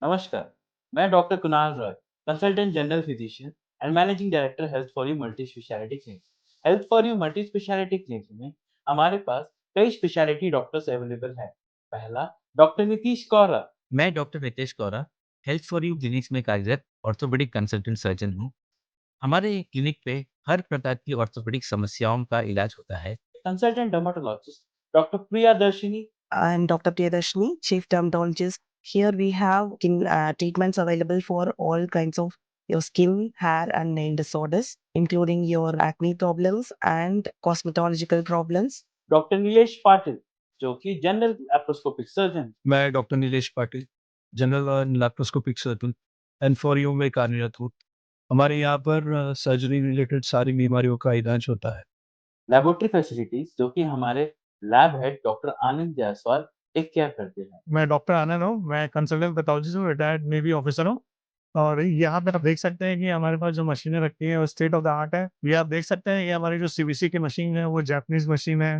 नमस्कार, मैं doctor Kunal Roy, consultant general physician and managing director health for you multi specialty clinic. Health for you multi specialty clinic में हमारे पास कई speciality doctors available हैं। पहला, doctor Nitish कौरा। मैं doctor Nitesh Kaura, health for you clinics में कार्यरत ऑर्थोपेडिक कंसल्टेंट सर्जन हूँ। हमारे क्लिनिक पे हर प्रकार की ऑर्थोपेडिक समस्याओं का इलाज होता है। Consultant dermatologist doctor Priya Darshini. I'm Dr. Priyadarshini, Chief Dermatologist. Here we have treatments available for all kinds of your skin, hair, and nail disorders, including your acne problems and cosmetological problems. Doctor Nilesh Patil, जो कि general laparoscopic surgeon. मैं doctor Nilesh Patil, general and laparoscopic surgeon and for you में कार्यरत हूँ। हमारे यहाँ पर surgery related सारी बीमारियों का इलाज होता है। लेबोरेटरी फैसिलिटीज, जो कि हमारे लैब हेड डॉक्टर आनंद जायसवाल टेक केयर करते हैं। मैं डॉक्टर आनंद हूँ, मैं कंसल्टेंट पैथोलॉजिस्ट हूँ, रिटायर्ड नेवी ऑफिसर हूँ। और यहाँ पे आप देख सकते हैं कि हमारे पास जो मशीनें रखी हैं वो स्टेट ऑफ द आर्ट है। ये आप देख सकते हैं, ये हमारी जो सीवीसी की मशीन है वो जापानीज मशीन है।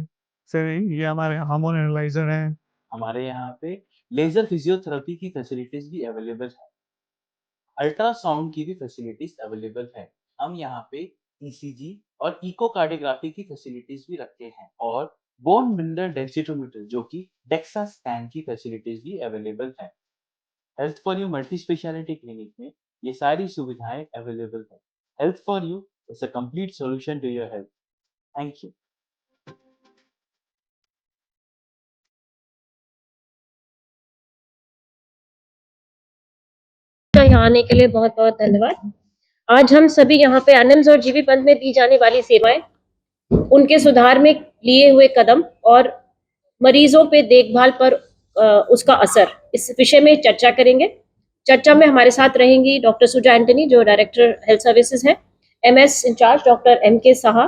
फिर ये हमारे हार्मोन एनालाइजर है। हमारे यहाँ पे लेजर फिजियोथेरेपी की फैसिलिटीज भी अवेलेबल है। अल्ट्रासाउंड की भी फैसिलिटीज अवेलेबल है। हम यहाँ पे ईसीजी और इकोकार्डियोग्राफी की फैसिलिटीज भी रखते हैं और बोन मिनरल डेंसिटोमीटर, जो कि डेक्सा स्कैन की फैसिलिटीज भी अवेलेबल है। Health for you multi specialty clinic में ये सारी सुविधाएं अवेलेबल है। Health for you is a complete solution to your health. Thank you. यहाँ आने के लिए बहुत बहुत धन्यवाद। आज हम सभी यहाँ पे एनिम्स और जीबी पंथ में दी जाने वाली सेवाएं, उनके सुधार में लिए हुए कदम और मरीजों पे देखभाल पर उसका असर, इस विषय में चर्चा करेंगे। चर्चा में हमारे साथ रहेंगी डॉक्टर सुजा एंटनी, जो डायरेक्टर हेल्थ सर्विसेज है, MS in charge doctor MK Saha,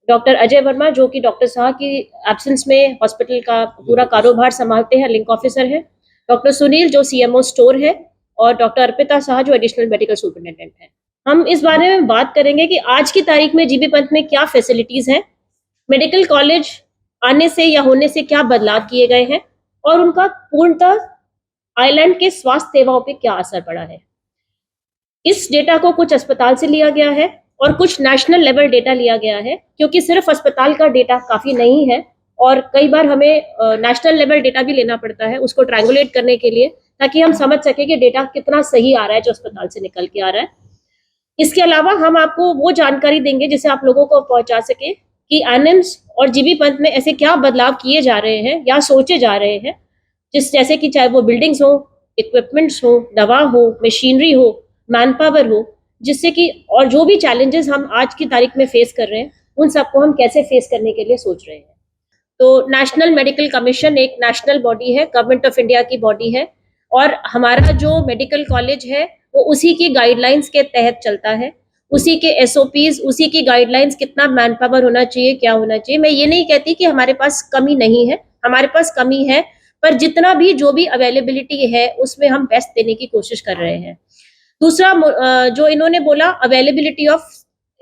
doctor Ajay Verma, जो कि डॉक्टर साहा की एब्सेंस में हॉस्पिटल का पूरा कारोबार संभालते हैं, लिंक ऑफिसर है, डॉक्टर सुनील, जो सीएमओ स्टोर है, और डॉक्टर अर्पिता साहा, जो एडिशनल मेडिकल सुपरिटेंडेंट है। हम इस बारे में बात करेंगे कि आज की तारीख में जीबी पंथ में क्या फैसिलिटीज हैं, मेडिकल कॉलेज आने से या होने से क्या बदलाव किए गए हैं, और उनका पूर्णतः आइलैंड के स्वास्थ्य सेवाओं पे क्या असर पड़ा है। इस डेटा को कुछ अस्पताल से लिया गया है और कुछ नेशनल लेवल डेटा लिया गया है, क्योंकि सिर्फ अस्पताल का डेटा काफी नहीं है और कई बार हमें नेशनल लेवल डेटा भी लेना पड़ता है उसको ट्रायंगुलेट करने के लिए, ताकि हम समझ सके कि डेटा कितना सही आ रहा है जो अस्पताल से निकल के आ रहा है। इसके अलावा हम आपको वो जानकारी देंगे जिसे आप लोगों को पहुंचा सके कि एनिम्स और जीबी पंथ में ऐसे क्या बदलाव किए जा रहे हैं या सोचे जा रहे हैं, जैसे कि चाहे वो बिल्डिंग्स हो, इक्विपमेंट्स हो, दवा हो, मशीनरी हो, मैन पावर हो, जिससे कि और जो भी चैलेंजेस हम आज की तारीख में फेस कर रहे हैं उन सबको हम कैसे फेस करने के लिए सोच रहे हैं। तो नेशनल मेडिकल कमीशन एक नेशनल बॉडी है, गवर्नमेंट ऑफ इंडिया की बॉडी है, और हमारा जो मेडिकल कॉलेज है वो उसी की गाइडलाइंस के तहत चलता है, उसी के एसओपीज, उसी की गाइडलाइंस, कितना मैन पावर होना चाहिए, क्या होना चाहिए। मैं ये नहीं कहती कि हमारे पास कमी नहीं है, हमारे पास कमी है, पर जितना भी जो भी अवेलेबिलिटी है उसमें हम बेस्ट देने की कोशिश कर रहे हैं। दूसरा जो इन्होंने बोला, availability of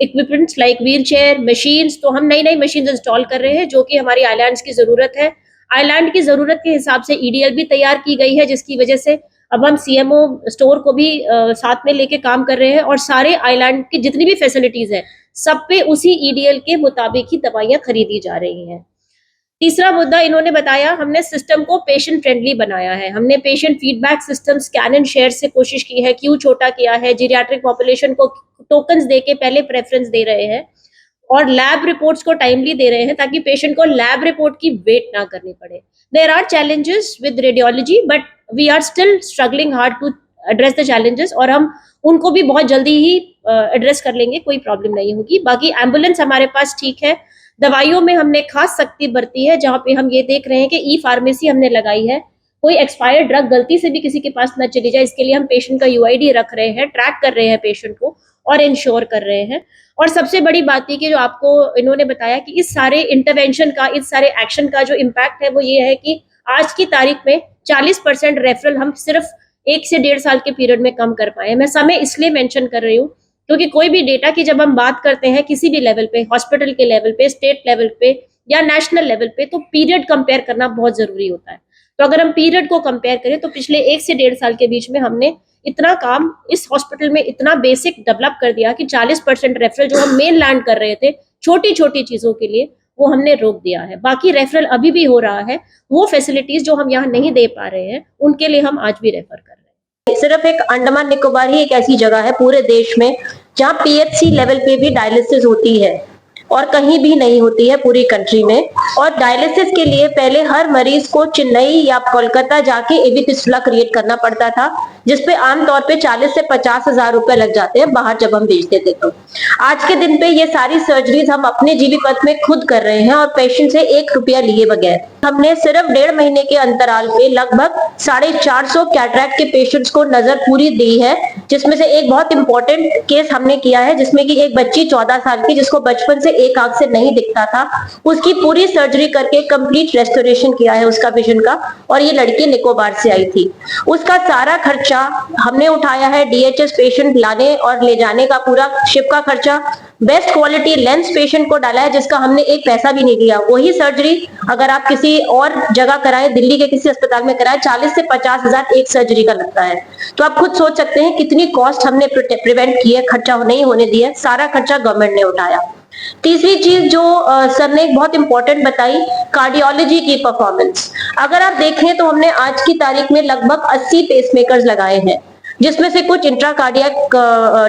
equipments like wheel chair, machines, तो हम नई नई मशीन इंस्टॉल कर रहे हैं जो कि हमारी आइलैंड्स की जरूरत है। आइलैंड की जरूरत के हिसाब से ईडीएल भी तैयार की गई है, जिसकी वजह से अब हम सीएमओ स्टोर को भी साथ में लेके काम कर रहे हैं और सारे आइलैंड की जितनी भी फैसिलिटीज है सब पे उसी ईडीएल के मुताबिक ही दवाइयां खरीदी जा रही हैं। तीसरा मुद्दा इन्होंने बताया, हमने सिस्टम को पेशेंट फ्रेंडली बनाया है। हमने patient feedback system scan and share से कोशिश की है, क्यों छोटा किया है, जीरियाट्रिक पॉपुलेशन को टोकन्स देके पहले प्रेफरेंस दे रहे हैं और लैब रिपोर्ट्स को टाइमली दे रहे हैं ताकि पेशेंट को लैब रिपोर्ट की वेट ना करनी पड़े। There are challenges with radiology, but we are still struggling hard to address the challenges, और हम उनको भी बहुत जल्दी ही एड्रेस कर लेंगे, कोई प्रॉब्लम नहीं होगी। बाकी एम्बुलेंस हमारे पास ठीक है। दवाइयों में हमने खास सख्ती बरती है, जहां पे हम ये देख रहे हैं कि ई फार्मेसी हमने लगाई है, कोई एक्सपायर्ड ड्रग गलती से भी किसी के पास न चली जाए, इसके लिए हम पेशेंट का यूआईडी रख रहे हैं, ट्रैक कर रहे हैं पेशेंट को और इंश्योर कर रहे हैं। और सबसे बड़ी बात ये कि जो आपको इन्होंने बताया कि इस सारे इंटरवेंशन का, इस सारे एक्शन का जो इम्पैक्ट है वो ये है कि आज की तारीख में 40% रेफरल हम सिर्फ 1 से 1.5 साल के पीरियड में कम कर पाए। मैं समय इसलिए मेंशन कर रही हूँ क्योंकि कोई भी डेटा की जब हम बात करते हैं किसी भी लेवल पे, हॉस्पिटल के लेवल पे, स्टेट लेवल पे या नेशनल लेवल पे, तो पीरियड कंपेयर करना बहुत जरूरी होता है। तो अगर हम पीरियड को कंपेयर करें तो पिछले 1 से 1.5 साल के बीच में हमने इतना काम इस हॉस्पिटल में इतना बेसिक डेवलप कर दिया कि 40% रेफरल जो हम मेन लैंड कर रहे थे छोटी छोटी चीजों के लिए वो हमने रोक दिया है। बाकी रेफरल अभी भी हो रहा है, वो फैसिलिटीज जो हम यहाँ नहीं दे पा रहे हैं उनके लिए हम आज भी रेफर कर रहे हैं। सिर्फ एक अंडमान निकोबार ही एक ऐसी जगह है पूरे देश में जहाँ पीएचसी लेवल पे भी डायलिसिस होती है और कहीं भी नहीं होती है पूरी कंट्री में। और डायलिसिस के लिए पहले हर मरीज को चेन्नई या कोलकाता जाके एवी फिस्टुला क्रिएट करना पड़ता था, जिसपे आमतौर पे 40 से 50 हजार रुपए लग जाते हैं बाहर जब हम भेजते थे। तो आज के दिन पे ये सारी सर्जरीज हम अपने जीबी पथ में खुद कर रहे हैं और पेशेंट से 1 रुपया लिए बगैर। हमने सिर्फ 1.5 महीने के अंतराल पे लगभग 450 कैटरैक्ट के पेशेंट्स को नजर पूरी दी है, जिसमें से एक बहुत इंपॉर्टेंट केस हमने किया है जिसमें कि एक बच्ची 14 साल की जिसको बचपन से एक आंख से नहीं दिखता था, उसकी पूरी सर्जरी करके कंप्लीट रेस्टोरेशन किया है उसका विजन का। और ये लड़की निकोबार से आई थी, उसका सारा खर्चा हमने उठाया है। डीएचएस पेशेंट लाने और ले जाने का पूरा शिप का खर्चा, बेस्ट क्वालिटी लेंस पेशेंट को डाला है जिसका हमने एक पैसा भी नहीं दिया। वही सर्जरी अगर आप किसी और जगह कराए, दिल्ली के किसी अस्पताल में कराए, 40 से 50 हजार एक सर्जरी का लगता है। तो आप खुद सोच सकते हैं कितनी कॉस्ट हमने प्रिवेंट की है, खर्चा नहीं होने दिया, सारा खर्चा गवर्नमेंट ने उठाया। तीसरी चीज जो सर ने एक बहुत इंपॉर्टेंट बताई, कार्डियोलॉजी की परफॉर्मेंस। अगर आप देखें तो हमने आज की तारीख में लगभग 80 पेसमेकर्स लगाए हैं, जिसमें से कुछ इंट्राकार्डियक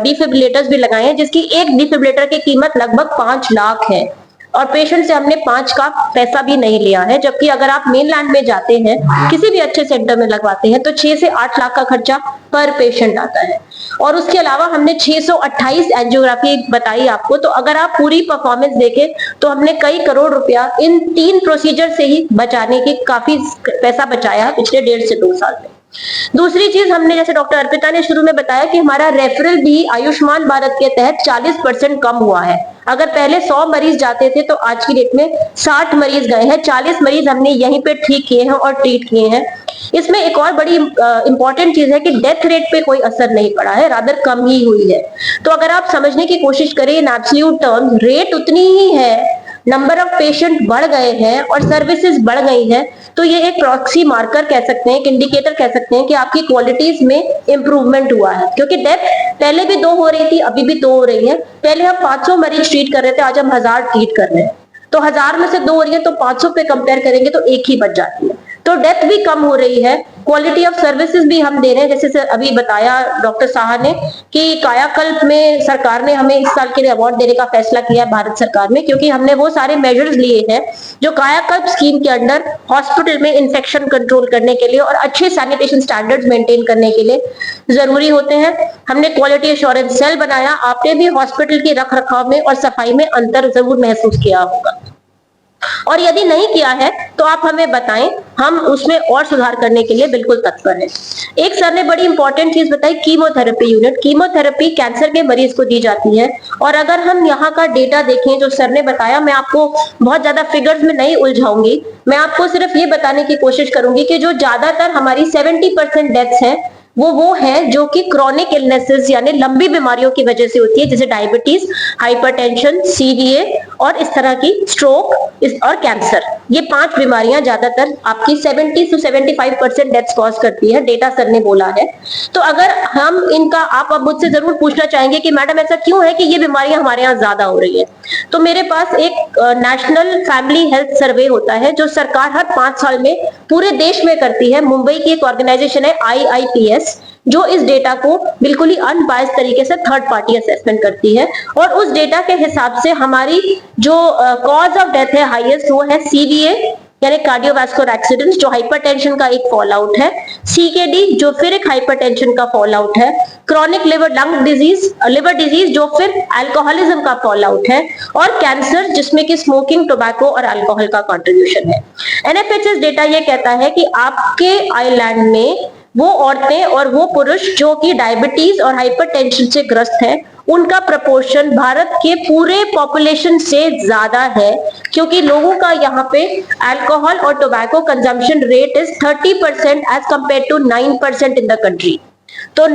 डिफिब्रिलेटर्स भी लगाए हैं, जिसकी एक डिफिब्रिलेटर की कीमत लगभग 5 लाख है और पेशेंट से हमने 5 का पैसा भी नहीं लिया है। जबकि अगर आप मेनलैंड में जाते हैं किसी भी अच्छे सेंटर में लगवाते हैं तो 6 से 8 लाख का खर्चा पर पेशेंट आता है। और उसके अलावा हमने 628 एंजियोग्राफी बताई आपको। तो अगर आप पूरी परफॉर्मेंस देखें तो हमने कई करोड़ रुपया इन 3 प्रोसीजर से ही बचाने की काफी पैसा बचाया है पिछले 1.5 से 2 साल में। दूसरी चीज हमने, जैसे डॉक्टर अर्पिता ने शुरू में बताया कि हमारा रेफरल भी आयुष्मान भारत के तहत 40% कम हुआ है। अगर पहले 100 मरीज जाते थे तो आज की डेट में 60 मरीज गए हैं, 40 मरीज हमने यहीं पे ठीक किए हैं और ट्रीट किए हैं। इसमें एक और बड़ी इंपॉर्टेंट चीज है कि डेथ रेट पे कोई असर नहीं पड़ा है, रादर कम ही हुई है। तो अगर आप समझने की कोशिश करें इन एब्सोल्यूट टर्म्स, रेट उतनी ही है, नंबर ऑफ पेशेंट बढ़ गए हैं और सर्विसेज बढ़ गई हैं, तो ये एक प्रॉक्सी मार्कर कह सकते हैं, एक इंडिकेटर कह सकते हैं कि आपकी क्वालिटीज में इंप्रूवमेंट हुआ है। क्योंकि डेथ पहले भी 2 हो रही थी, अभी भी 2 हो रही है। पहले हम 500 मरीज ट्रीट कर रहे थे, आज हम 1000 ट्रीट कर रहे हैं। तो 1000 में से 2 हो रही है तो 500 पे कंपेयर करेंगे तो 1 ही बच जाती है। तो डेथ भी कम हो रही है, क्वालिटी ऑफ सर्विसेज भी हम दे रहे हैं। जैसे अभी बताया डॉक्टर साहा ने कि कायाकल्प में सरकार ने हमें इस साल के लिए अवार्ड देने का फैसला किया है भारत सरकार में, क्योंकि हमने वो सारे मेजर्स लिए हैं जो कायाकल्प स्कीम के अंडर हॉस्पिटल में इन्फेक्शन कंट्रोल करने के लिए और अच्छे सैनिटेशन स्टैंडर्ड्स मेंटेन करने के लिए जरूरी होते हैं। हमने क्वालिटी एश्योरेंस सेल बनाया। आपने भी हॉस्पिटल की रख रखाव में और सफाई में अंतर जरूर महसूस किया होगा, और यदि नहीं किया है तो आप हमें बताएं, हम उसमें और सुधार करने के लिए बिल्कुल तत्पर हैं। एक सर ने बड़ी इंपॉर्टेंट चीज बताई, कीमोथेरेपी यूनिट। कीमोथेरेपी कैंसर के मरीज को दी जाती है और अगर हम यहाँ का डेटा देखें जो सर ने बताया, मैं आपको बहुत ज्यादा फिगर्स में नहीं उलझाऊंगी, मैं आपको सिर्फ ये बताने की कोशिश करूंगी कि जो ज्यादातर हमारी 70% डेथ्स हैं वो है जो कि क्रॉनिक इलनेसेस यानी लंबी बीमारियों की वजह से होती है, जैसे डायबिटीज, हाइपरटेंशन, सीवीए और इस तरह की स्ट्रोक और कैंसर। ये 5 बीमारियां ज्यादातर आपकी 70 से 75% डेथ्स कॉज करती है, डेटा सर ने बोला है। तो अगर हम इनका, आप अब मुझसे जरूर पूछना चाहेंगे कि मैडम ऐसा क्यों है कि ये बीमारियां हमारे यहाँ ज्यादा हो रही है, तो मेरे पास एक नेशनल फैमिली हेल्थ सर्वे होता है जो सरकार हर 5 साल में पूरे देश में करती है। मुंबई की एक ऑर्गेनाइजेशन है IIPS, जो इस डेटा को बिल्कुल ही अनबायस तरीके से थर्ड पार्टी असेसमेंट करती है और उस डेटा के हिसाब से हमारी जो कॉज ऑफ डेथ है हाईएस्ट वो है CVA यानी कार्डियोवास्कुलर एक्सीडेंट्स, जो हाइपरटेंशन का एक फॉल आउट है, CKD जो फिर एक हाइपरटेंशन का फॉल आउट है, क्रॉनिक लिवर डिजीज जो फिर अल्कोहलिज्म का फॉल आउट है, और कैंसर जिसमें कि स्मोकिंग, टोबैको और अल्कोहल का कंट्रीब्यूशन है। NFHS डेटा ये कहता है कि आपके आइलैंड में वो औरतें और वो पुरुष जो कि डायबिटीज और हाइपरटेंशन से ग्रस्त हैं, उनका प्रपोर्शन भारत के पूरे पॉपुलेशन से ज्यादा है, क्योंकि लोगों का यहाँ पे अल्कोहल और tobacco consumption rate is 30% as compare to 9% in the country. तो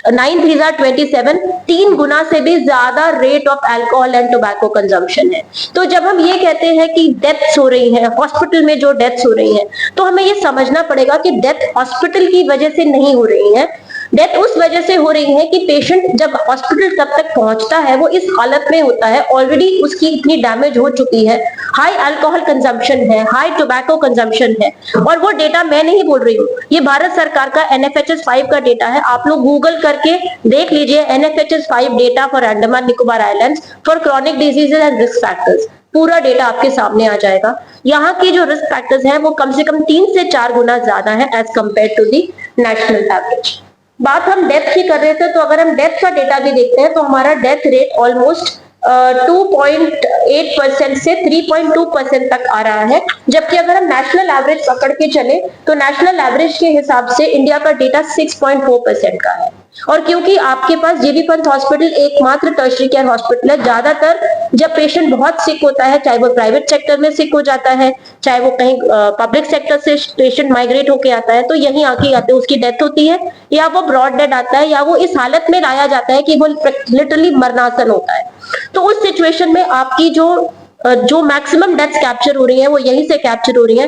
9 3 are 27, 3 गुना से भी ज्यादा rate of alcohol and tobacco consumption है। तो जब हम ये कहते हैं कि डेथ्स हो रही हैं, हॉस्पिटल में जो डेथ्स हो रही हैं, तो हमें ये समझना पड़ेगा कि डेथ हॉस्पिटल की वजह से नहीं हो रही है। डेथ उस वजह से हो रही है कि पेशेंट जब हॉस्पिटल तब तक पहुंचता है वो इस हालत में होता है, ऑलरेडी उसकी इतनी डैमेज हो चुकी है, हाई अल्कोहल कंजम्पशन है, हाई टोबैको कंजम्पशन है। और वो डेटा मैं नहीं बोल रही हूँ, ये भारत सरकार का NFHS 5 का डेटा है। आप लोग गूगल करके देख लीजिए NFHS 5 data for Andaman Nicobar islands for chronic diseases and risk factors, पूरा डेटा आपके सामने आ जाएगा। यहाँ के जो रिस्क फैक्टर्स हैं वो कम से कम 3 से 4 गुना ज्यादा है as compare to the national average. बात हम डेथ की कर रहे थे, तो अगर हम डेथ का डेटा भी देखते हैं तो हमारा डेथ रेट ऑलमोस्ट 2.8% से 3.2% तक आ रहा है, जबकि अगर हम नेशनल एवरेज पकड़ के चले तो नेशनल एवरेज के हिसाब से इंडिया का डेटा 6.4% का है। और क्योंकि आपके पास जीबी पंत हॉस्पिटल एकमात्र टर्शरी केयर हॉस्पिटल है, ज्यादातर जब पेशेंट बहुत सिक होता है, चाहे वो प्राइवेट सेक्टर में सिक हो जाता है, चाहे वो कहीं पब्लिक सेक्टर से पेशेंट माइग्रेट होके आता है, तो यहीं आके आते उसकी डेथ होती है, या वो ब्रॉड डेड आता है, या वो इस हालत में लाया जाता है कि वो लिटरली मरनासन होता है। तो उस सिचुएशन में आपकी जो मैक्सिमम डेथ्स कैप्चर हो रही है वो यहीं से कैप्चर हो रही है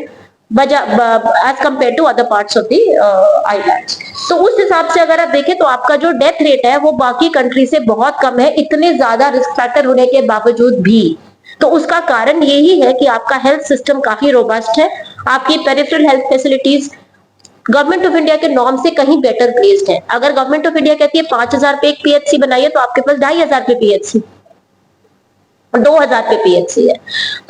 as compare to other parts of the islands. तो उस हिसाब से अगर आप देखें तो आपका जो डेथ रेट है वो बाकी कंट्री से बहुत कम है, इतने ज्यादा रिस्क फैक्टर होने के बावजूद भी। तो उसका कारण यही है कि आपका हेल्थ सिस्टम काफी रोबस्ट है, आपकी peripheral health facilities government of India के नॉर्म से कहीं बेटर प्लेस्ड है। अगर गवर्नमेंट ऑफ इंडिया कहती है 5,000 पे एक PHC बनाइए, तो आपके पास 2,500 पे PHC, 2,000 पे PHC है।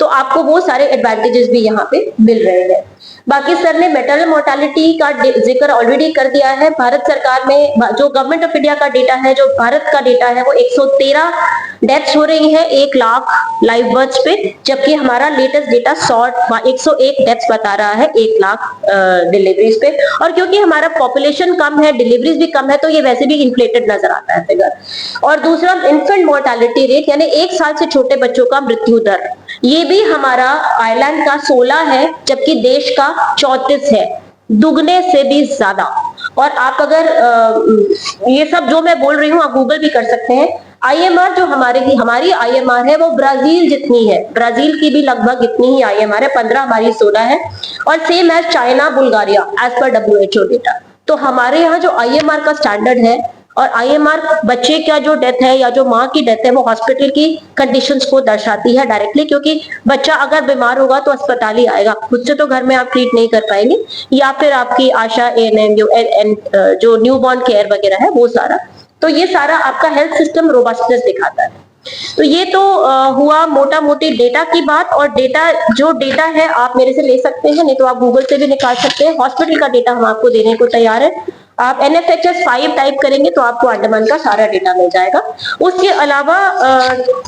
तो आपको वो सारे एडवांटेजेस भी यहाँ पे मिल रहे हैं। बाकी सर ने मेटरनल मोर्टालिटी का जिक्र ऑलरेडी कर दिया है। भारत सरकार में जो गवर्नमेंट ऑफ इंडिया का डेटा है, जो भारत का डेटा है, वो 113 डेथ्स हो रही है 1 लाख लाइव बर्थ्स पे, जबकि हमारा लेटेस्ट डेटा 101 डेथ्स बता रहा है 1 लाख डिलीवरीज पे। और क्योंकि हमारा पॉपुलेशन कम है, डिलीवरीज भी कम है, तो ये वैसे भी इन्फ्लेटेड नजर आता है फिगर। और दूसरा इन्फेंट मोर्टालिटी रेट, यानी 1 साल से छोटे बच्चों का मृत्यु दर, ये भी हमारा आयरलैंड का 16 है, जबकि देश का 34 है, दुगने से भी ज्यादा। और आप अगर ये सब जो मैं बोल रही हूँ आप गूगल भी कर सकते हैं। IMR जो हमारी IMR है वो ब्राजील जितनी है, ब्राजील की भी लगभग इतनी ही IMR है, 15, हमारी 16 है। और same as China, Bulgaria as per WHO data. तो हमारे यहाँ जो IMR का स्टैंडर्ड है, और IMR बच्चे का जो डेथ है या जो माँ की डेथ है वो हॉस्पिटल की कंडीशंस को दर्शाती है डायरेक्टली, क्योंकि बच्चा अगर बीमार होगा तो अस्पताल ही आएगा, खुद से तो घर में आप ट्रीट नहीं कर पाएंगे, या फिर आपकी आशा ANM जो न्यूबॉर्न केयर वगैरह है वो सारा। तो ये सारा आपका हेल्थ सिस्टम रोबस्टनेस दिखाता है। तो ये तो हुआ मोटा मोटी डेटा की बात। और जो डेटा है आप मेरे से ले सकते हैं, नहीं तो आप गूगल से भी निकाल सकते हैं। हॉस्पिटल का डेटा हम आपको देने को तैयार है। आप NFHS 5 टाइप करेंगे तो आपको अंडमान का सारा डेटा मिल जाएगा। उसके अलावा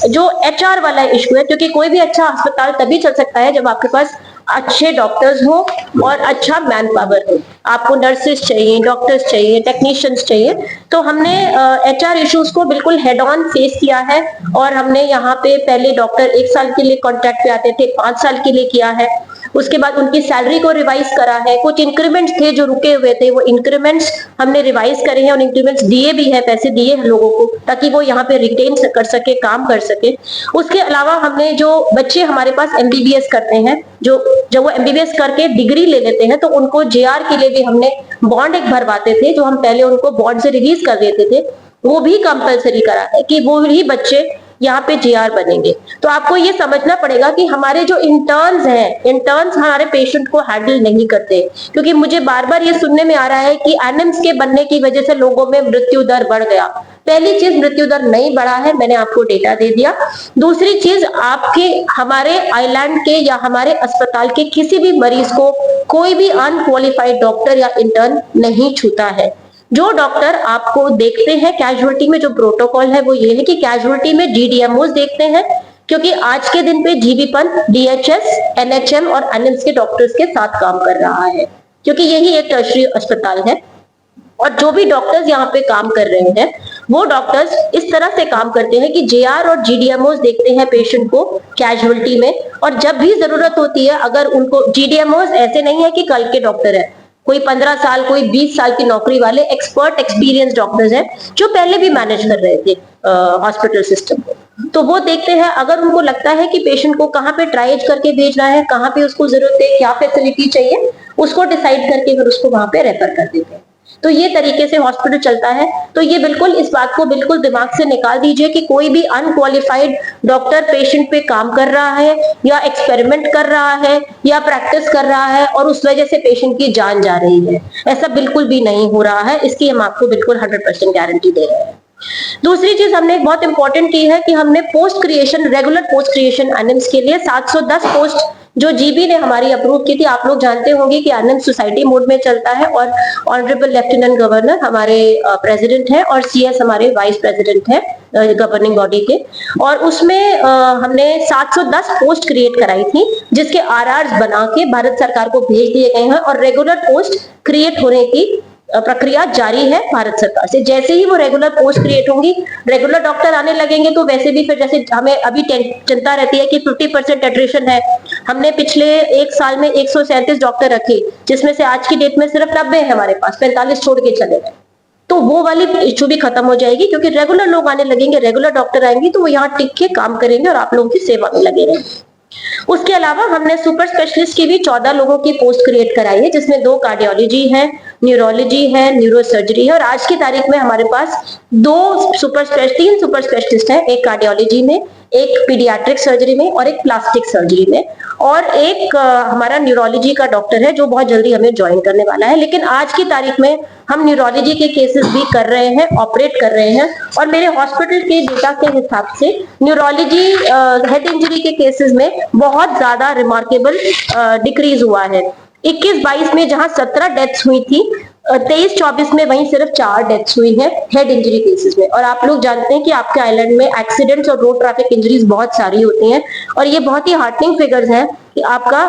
जो HR वाला इशू है, क्योंकि कोई भी अच्छा अस्पताल तभी चल सकता है जब आपके पास अच्छे डॉक्टर्स हो और अच्छा मैन पावर हो। आपको नर्सेस चाहिए, डॉक्टर्स चाहिए, टेक्नीशियंस चाहिए। तो हमने HR इश्यूज को बिल्कुल हेड ऑन फेस किया है, और हमने यहाँ पे पहले डॉक्टर 1 साल के लिए कॉन्ट्रैक्ट पे आते थे, 5 साल के लिए किया है। उसके बाद उनकी सैलरी को रिवाइज करा है, कुछ इंक्रीमेंट्स थे जो रुके हुए थे, वो इंक्रीमेंट्स हमने रिवाइज करे हैं, और इंक्रीमेंट्स दिए भी है, पैसे दिए हैं लोगों को, ताकि वो यहाँ पे रिटेन कर सके, काम कर सके। उसके अलावा हमने जो बच्चे हमारे पास MBBS करते हैं, जब वो MBBS करके डिग्री ले लेते हैं, तो उनको JR के लिए भी हमने बॉन्ड एक भरवाते थे, जो हम पहले उनको बॉन्ड से रिलीज कर देते थे, वो भी कंपलसरी करा है कि वो ही बच्चे यहाँ पे JR बनेंगे। तो आपको ये समझना पड़ेगा कि हमारे जो इंटर्न्स हैं, इंटर्न्स हमारे पेशेंट को हैंडल नहीं करते, क्योंकि मुझे बार बार ये सुनने में आ रहा है कि एनिम्स के बनने की वजह से लोगों में मृत्यु दर बढ़ गया। पहली चीज, मृत्यु दर नहीं बढ़ा है, मैंने आपको डेटा दे दिया। दूसरी चीज, हमारे आइलैंड के या हमारे अस्पताल के किसी भी मरीज को कोई भी अनक्वालिफाइड डॉक्टर या इंटर्न नहीं छूता है। जो डॉक्टर आपको देखते हैं कैजुअलिटी में, जो प्रोटोकॉल है वो ये है कि कैजुअलिटी में GDMOs देखते हैं, क्योंकि आज के दिन पे जीबी पंत DHS, NHM और ANIMS के डॉक्टर्स के साथ काम कर रहा है, क्योंकि यही एक टर्शरी अस्पताल है। और जो भी डॉक्टर्स यहाँ पे काम कर रहे हैं वो डॉक्टर्स इस तरह से काम करते हैं कि JR और GDMOs देखते हैं पेशेंट को कैजुअलिटी में, और जब भी जरूरत होती है, अगर उनको GDMOs ऐसे नहीं है कि कल के डॉक्टर है, कोई 15 साल, कोई 20 साल की नौकरी वाले एक्सपर्ट एक्सपीरियंस डॉक्टर्स हैं जो पहले भी मैनेज कर रहे थे हॉस्पिटल सिस्टम को। तो वो देखते हैं, अगर उनको लगता है कि पेशेंट को कहाँ पे ट्राइज करके भेजना है, कहाँ पे उसको जरूरत है, क्या फैसिलिटी चाहिए, उसको डिसाइड करके फिर उसको वहां पे रेफर कर देते हैं। तो ये तरीके से हॉस्पिटल चलता है। तो ये बिल्कुल इस बात को बिल्कुल दिमाग से निकाल दीजिए कि कोई भी अनक्वालिफाइड डॉक्टर पेशेंट पे काम कर रहा है या एक्सपेरिमेंट कर रहा है या प्रैक्टिस कर रहा है और उस वजह से पेशेंट की जान जा रही है, ऐसा बिल्कुल भी नहीं हो रहा है। इसकी हम आपको बिल्कुल 100% गारंटी दे रहे हैं। दूसरी चीज हमने एक बहुत इंपॉर्टेंट की है कि हमने post creation, regular post creation एनिम्स के लिए 710 पोस्ट जो जीबी ने हमारी अप्रूव की थी। आप लोग जानते होंगे कि एनिम्स सोसाइटी मोड में चलता है और ऑनरेबल लेफ्टिनेंट गवर्नर हमारे प्रेसिडेंट है और सीएस हमारे वाइस प्रेसिडेंट है गवर्निंग बॉडी के, और उसमें हमने 710 पोस्ट क्रिएट कराई थी जिसके आरआर्स बना के भारत सरकार को भेज दिए गए हैं और रेगुलर पोस्ट क्रिएट होने की प्रक्रिया जारी है भारत सरकार से। जैसे ही वो रेगुलर पोस्ट क्रिएट होंगी, रेगुलर डॉक्टर आने लगेंगे, तो वैसे भी फिर जैसे हमें अभी चिंता रहती है कि 50% एट्रिशन है, हमने पिछले एक साल में 137 डॉक्टर रखे जिसमें से आज की डेट में सिर्फ 90 है हमारे पास, 45 छोड़ के चले गए। तो वो वाली इशू भी खत्म हो जाएगी क्योंकि रेगुलर लोग आने लगेंगे, रेगुलर डॉक्टर आएंगे तो वो यहाँ टिक के काम करेंगे और आप लोगों की सेवा में लगे रहेंगे। उसके अलावा हमने सुपर स्पेशलिस्ट की भी 14 लोगों की पोस्ट क्रिएट कराई है जिसमें 2 कार्डियोलॉजी है, न्यूरोलॉजी है, न्यूरोसर्जरी है, और आज की तारीख में हमारे पास 3 सुपर स्पेशलिस्ट हैं, एक कार्डियोलॉजी में, एक पीडियाट्रिक सर्जरी में और एक प्लास्टिक सर्जरी में, और एक हमारा न्यूरोलॉजी का डॉक्टर है जो बहुत जल्दी हमें ज्वाइन करने वाला है। लेकिन आज की तारीख में हम न्यूरोलॉजी के केसेस भी कर रहे हैं, ऑपरेट कर रहे हैं, और मेरे हॉस्पिटल के डेटा के हिसाब से न्यूरोलॉजी हेड इंजरी के केसेस में बहुत ज्यादा रिमार्केबल डिक्रीज हुआ है। 21-22 में जहां 17 डेथ्स हुई थी, 23-24 में वहीं सिर्फ 4 डेथ्स हुई हैं हेड इंजरी केसेस में। और आप लोग जानते हैं कि आपके आइलैंड में एक्सीडेंट्स और रोड ट्रैफिक इंजरीज बहुत सारी होती हैं और ये बहुत ही हार्टनिंग फिगर्स हैं कि आपका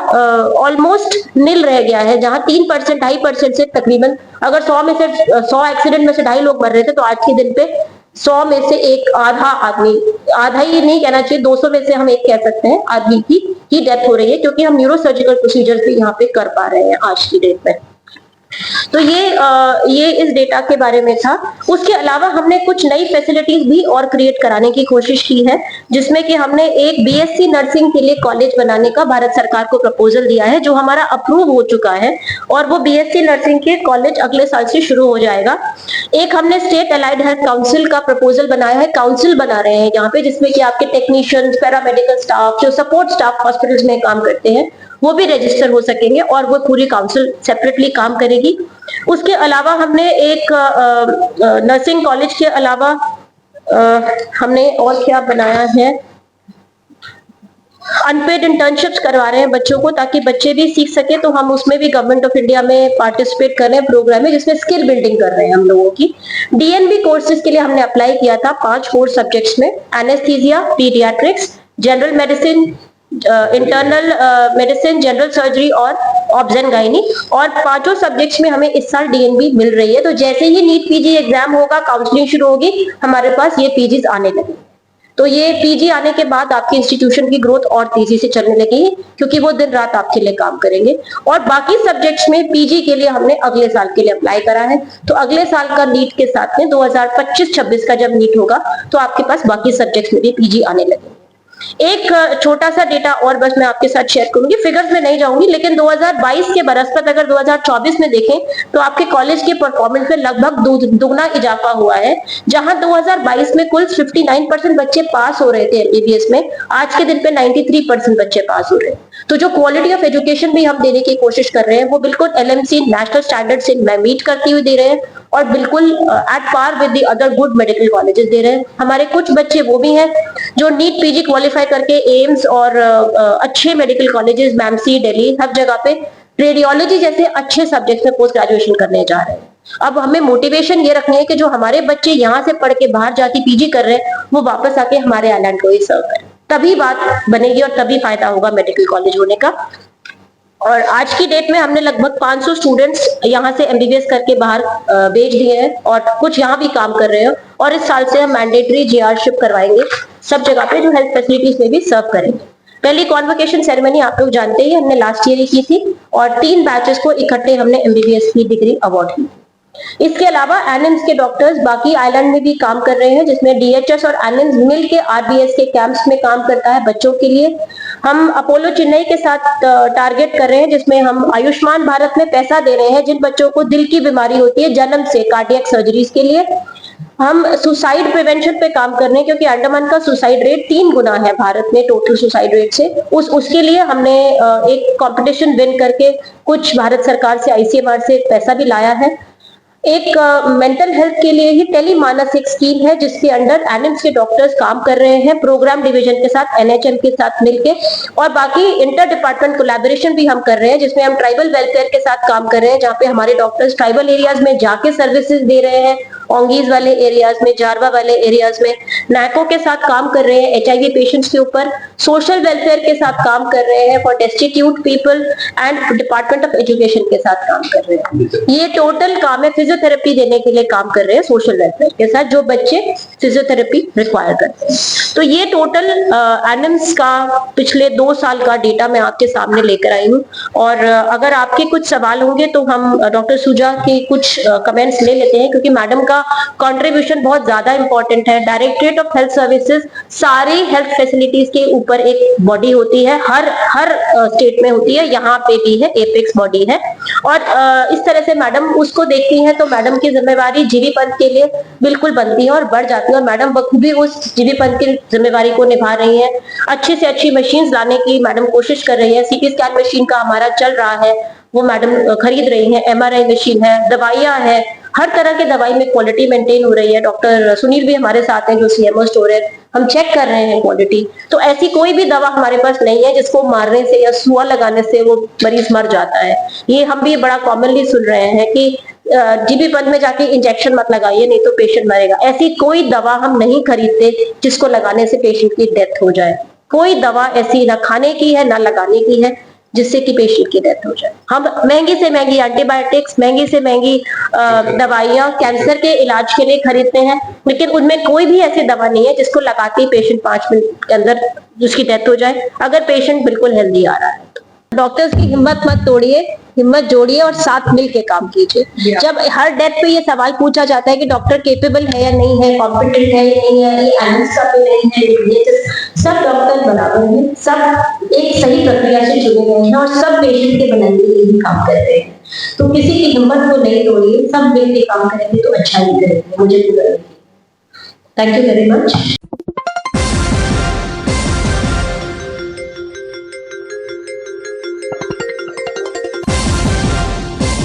ऑलमोस्ट निल रह गया है, जहां 3%, 2.5% से तकरीबन, अगर 100 में से 100 एक्सीडेंट में से 2.5 लोग मर रहे थे तो आज के दिन पे 100 में से एक आधा आदमी, आधा ही नहीं कहना चाहिए, 200 में से हम एक कह सकते हैं आदमी की ही डेथ हो रही है क्योंकि हम न्यूरोसर्जिकल प्रोसीजर्स भी यहाँ पे कर पा रहे हैं आज की डेट में। तो ये इस डेटा के बारे में था। उसके अलावा हमने कुछ नई फैसिलिटीज भी और क्रिएट कराने की कोशिश की है जिसमें कि हमने एक बीएससी नर्सिंग के लिए कॉलेज बनाने का भारत सरकार को प्रपोजल दिया है जो हमारा अप्रूव हो चुका है, और वो बीएससी नर्सिंग के कॉलेज अगले साल से शुरू हो जाएगा। एक हमने स्टेट अलाइड हेल्थ काउंसिल का प्रपोजल बनाया है, काउंसिल बना रहे हैं यहाँ पे, जिसमें कि आपके टेक्नीशियंस, पैरामेडिकल स्टाफ, जो सपोर्ट स्टाफ हॉस्पिटल्स में काम करते हैं वो भी रजिस्टर हो सकेंगे और वो पूरी काउंसिल सेपरेटली काम करेगी। उसके अलावा हमने एक नर्सिंग कॉलेज के अलावा हमने और क्या बनाया है, अनपेड इंटर्नशिप्स करवा रहे हैं बच्चों को ताकि बच्चे भी सीख सके। तो हम उसमें भी गवर्नमेंट ऑफ इंडिया में पार्टिसिपेट कर रहे हैं प्रोग्राम में जिसमें स्किल बिल्डिंग कर रहे हैं हम लोगों की। डीएनबी कोर्सेज के लिए हमने अप्लाई किया था 5 कोर्स सब्जेक्ट्स में, anaesthesia, paediatrics, general medicine, internal medicine, general surgery और ऑब्जन गायनी, और 5 सब्जेक्ट्स में हमें इस साल डीएनबी मिल रही है। तो जैसे ही नीट पीजी एग्जाम होगा, काउंसलिंग शुरू होगी, हमारे पास ये पीजीज आने लगेंगे। तो ये पीजी आने के बाद आपकी इंस्टीट्यूशन की ग्रोथ और तेजी से चलने लगेगी क्योंकि वो दिन रात आपके लिए काम करेंगे। और बाकी सब्जेक्ट्स में पीजी के लिए हमने अगले साल के लिए अप्लाई करा है, तो अगले साल का नीट के साथ में 2025-26 का जब नीट होगा तो आपके पास बाकी सब्जेक्ट्स में भी पीजी आने लगेंगे। एक छोटा सा डेटा और बस मैं आपके साथ शेयर करूंगी, फिगर्स में नहीं जाऊंगी, लेकिन 2022 के बरसपत अगर 2024 में देखें तो आपके कॉलेज के परफॉर्मेंस में लगभग दुगना इजाफा हुआ है। जहां 2022 में कुल 59% बच्चे पास हो रहे थे एमबीबीएस में, आज के दिन पे 93% बच्चे पास हो रहे हैं। तो जो क्वालिटी ऑफ एजुकेशन भी हम देने की कोशिश कर रहे हैं वो बिल्कुल एलएमसी नेशनल स्टैंडर्ड से मीट करती हुई दे रहे हैं और बिल्कुल at par with the other good medical colleges दे रहे हैं। हमारे कुछ बच्चे वो भी हैं जो नीट पीजी क्वालिफाई करके एम्स और अच्छे मेडिकल कॉलेजेस, मैमसी, दिल्ली, हर जगह पे रेडियोलॉजी जैसे अच्छे सब्जेक्ट में पोस्ट ग्रेजुएशन करने जा रहे हैं। अब हमें मोटिवेशन ये रखनी है कि जो हमारे बच्चे यहाँ से पढ़ के बाहर जाके पीजी कर रहे हैं वो वापस आके हमारे आइलैंड को ही सर्व करें, तभी बात बनेगी और तभी फायदा होगा मेडिकल कॉलेज होने का। और आज की डेट में हमने लगभग 500 स्टूडेंट्स यहाँ से एमबीबीएस करके बाहर भेज दिए हैं और कुछ यहाँ भी काम कर रहे हैं, और इस साल से हम मैंडेटरी जीआरशिप करवाएंगे सब जगह पे जो हेल्थ फैसिलिटीज में भी सर्व करेंगे। पहली कॉन्वोकेशन सेरेमनी आप लोग जानते ही हमने लास्ट ईयर ही की थी और 3 बैचेस को इकट्ठे हमने एमबीबीएस की डिग्री अवार्ड की। इसके अलावा एनिम्स के डॉक्टर्स बाकी आइलैंड में भी काम कर रहे हैं, जिसमें डीएचएस और एनिम्स मिल के आरबीएस के कैंप्स में काम करता है बच्चों के लिए। हम अपोलो चेन्नई के साथ टारगेट कर रहे हैं, जिसमें हम आयुष्मान भारत में पैसा दे रहे हैं जिन बच्चों को दिल की बीमारी होती है जन्म से, कार्डियक सर्जरीज के लिए। हम सुसाइड प्रिवेंशन पे काम कर रहे हैं, क्योंकि अंडमान का सुसाइड रेट 3 गुना है भारत में टोटल सुसाइड रेट से। उसके लिए हमने एक कंपटीशन विन करके कुछ भारत सरकार से, आईसीएमआर से पैसा भी लाया है। एक मेंटल हेल्थ के लिए ही टेलीमानस एक स्कीम है, जिसके अंडर एनिम्स के डॉक्टर्स काम कर रहे हैं प्रोग्राम डिवीजन के साथ, एनएचएम के साथ मिलके। और बाकी इंटर डिपार्टमेंट कोलैबोरेशन भी हम कर रहे हैं, जिसमें हम ट्राइबल वेलफेयर के साथ काम कर रहे हैं, जहाँ पे हमारे डॉक्टर्स ट्राइबल एरियाज में जाके सर्विसेज दे रहे हैं, ओंगीज वाले एरियाज में, जारवा वाले एरियाज में। नैको के साथ काम कर रहे हैं एचआईवी पेशेंट्स के ऊपर। सोशल वेलफेयर के साथ काम कर रहे हैं for destitute people, and department of education के साथ काम कर रहे हैं। ये टोटल काम है, फिजियोथेरेपी देने के लिए काम कर रहे हैं सोशल वेलफेयर के साथ, जो बच्चे फिजियोथेरेपी रिक्वायर करते हैं। तो ये टोटल एनिम्स का पिछले 2 साल का डेटा मैं आपके सामने लेकर आई हूँ। और अगर आपके कुछ सवाल होंगे तो हम डॉक्टर सुजा के कुछ कमेंट्स ले लेते हैं, क्योंकि मैडम का कंट्रीब्यूशन बहुत ज्यादा इंपॉर्टेंट है। डायरेक्टरेट ऑफ हेल्थ सर्विसेज सारी हेल्थ फैसिलिटीज के ऊपर एक बॉडी होती है, हर स्टेट में होती है, यहाँ पे भी है, एपेक्स बॉडी है। और इस तरह से मैडम उसको देखती हैं, तो मैडम की जिम्मेवारी जीबी पंथ के लिए बिल्कुल बनती है और बढ़ जाती है। और मैडम बखूबी उस जीबी पंथ की जिम्मेवारी को निभा रही है। अच्छी से अच्छी मशीन लाने की मैडम कोशिश कर रही है। सीटी स्कैन मशीन का हमारा चल रहा है, वो मैडम खरीद रही है। एमआरआई मशीन है, दवाइयां है, हर तरह की दवाई में क्वालिटी मेंटेन हो रही है। डॉक्टर सुनील भी हमारे साथ हैं, जो सीएमओ स्टोर है, हम चेक कर रहे हैं क्वालिटी। तो ऐसी कोई भी दवा हमारे पास नहीं है जिसको मारने से या सुआ लगाने से वो मरीज मर जाता है। ये हम भी बड़ा कॉमनली सुन रहे हैं कि जीबी पंथ में जाके इंजेक्शन मत लगाइए, नहीं तो पेशेंट मरेगा। ऐसी कोई दवा हम नहीं खरीदते जिसको लगाने से पेशेंट की डेथ हो जाए। कोई दवा ऐसी ना खाने की है ना लगाने की है जिससे कि पेशेंट की डेथ हो जाए। हम महंगी से महंगी एंटीबायोटिक्स, महंगी से महंगी दवाइयां कैंसर के इलाज के लिए खरीदते हैं, लेकिन उनमें कोई भी ऐसी दवा नहीं है जिसको लगाते ही पेशेंट 5 मिनट के अंदर उसकी डेथ हो जाए, अगर पेशेंट बिल्कुल हेल्दी आ रहा है। डॉक्टर्स की हिम्मत मत तोड़िए, हिम्मत जोड़िए और साथ मिलके काम कीजिए। जब हर डेथ पे ये सवाल पूछा जाता है कि डॉक्टर केपेबल है या नहीं है, कॉम्पिटेंट है या नहीं है, ये एनिम्स का तो नहीं है, सब डॉक्टर बराबर हैं, सब एक सही प्रक्रिया से चुने गए हैं और सब पेशेंट के भलाई के लिए ही काम कर रहे हैं। तो किसी की हिम्मत को नहीं तोड़िए, सब मिलके काम करेंगे तो अच्छा ही करेंगे, मुझे पूरा। Thank you very much.